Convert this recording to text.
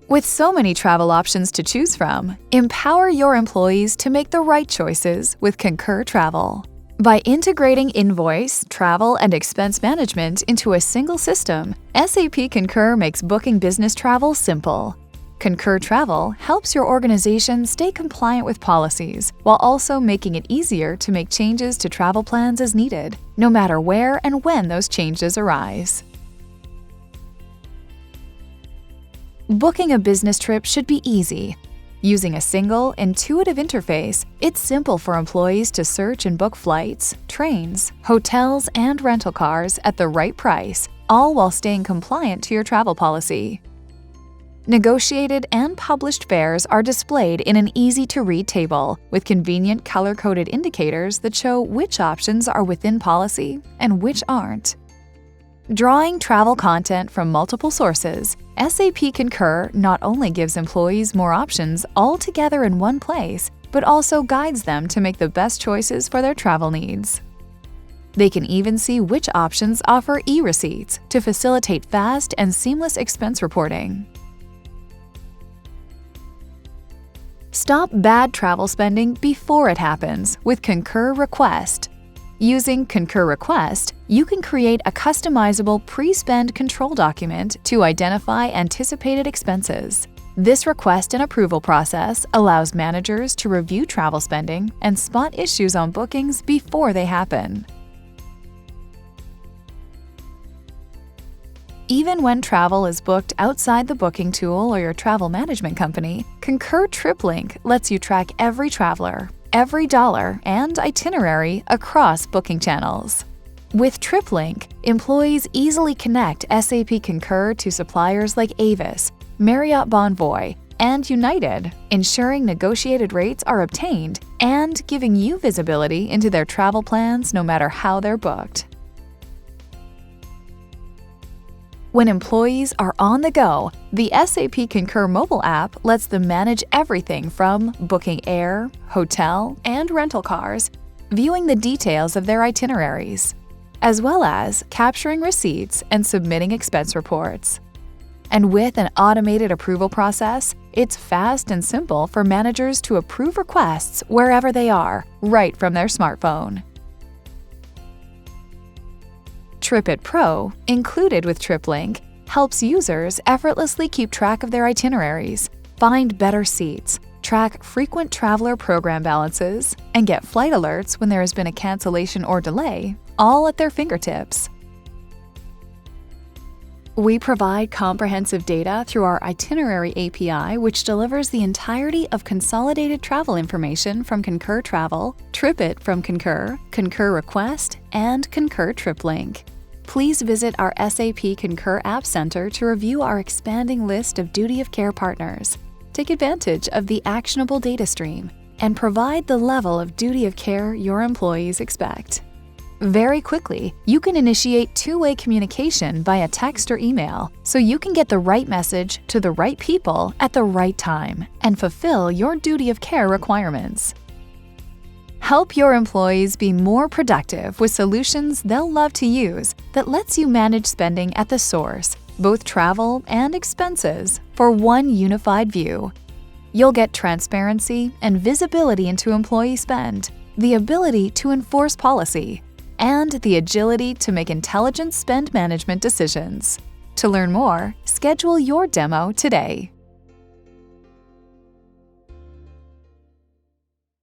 With so many travel options to choose from, empower your employees to make the right choices with Concur Travel. By integrating invoice, travel, and expense management into a single system, SAP Concur makes booking business travel simple. Concur Travel helps your organization stay compliant with policies while also making it easier to make changes to travel plans as needed, no matter where and when those changes arise. Booking a business trip should be easy. Using a single, intuitive interface, it's simple for employees to search and book flights, trains, hotels, and rental cars at the right price, all while staying compliant to your travel policy. Negotiated and published fares are displayed in an easy-to-read table with convenient color-coded indicators that show which options are within policy and which aren't. Drawing travel content from multiple sources, SAP Concur not only gives employees more options all together in one place, but also guides them to make the best choices for their travel needs. They can even see which options offer e-receipts to facilitate fast and seamless expense reporting. Stop bad travel spending before it happens with Concur Request. Using Concur Request, you can create a customizable pre-spend control document to identify anticipated expenses. This request and approval process allows managers to review travel spending and spot issues on bookings before they happen. Even when travel is booked outside the booking tool or your travel management company, Concur TripLink lets you track every traveler, every dollar, and itinerary across booking channels. With TripLink, employees easily connect SAP Concur to suppliers like Avis, Marriott Bonvoy, and United, ensuring negotiated rates are obtained and giving you visibility into their travel plans no matter how they're booked. When employees are on the go, the SAP Concur mobile app lets them manage everything from booking air, hotel, and rental cars, viewing the details of their itineraries, as well as capturing receipts and submitting expense reports. And with an automated approval process, it's fast and simple for managers to approve requests wherever they are, right from their smartphone. TripIt Pro, included with TripLink, helps users effortlessly keep track of their itineraries, find better seats, track frequent traveler program balances, and get flight alerts when there has been a cancellation or delay, all at their fingertips. We provide comprehensive data through our Itinerary API, which delivers the entirety of consolidated travel information from Concur Travel, TripIt from Concur, Concur Request, and Concur TripLink. Please visit our SAP Concur App Center to review our expanding list of duty of care partners. Take advantage of the actionable data stream and provide the level of duty of care your employees expect. Very quickly, you can initiate two-way communication via text or email, so you can get the right message to the right people at the right time and fulfill your duty of care requirements. Help your employees be more productive with solutions they'll love to use that lets you manage spending at the source, both travel and expenses, for one unified view. You'll get transparency and visibility into employee spend, the ability to enforce policy, and the agility to make intelligent spend management decisions. To learn more, schedule your demo today.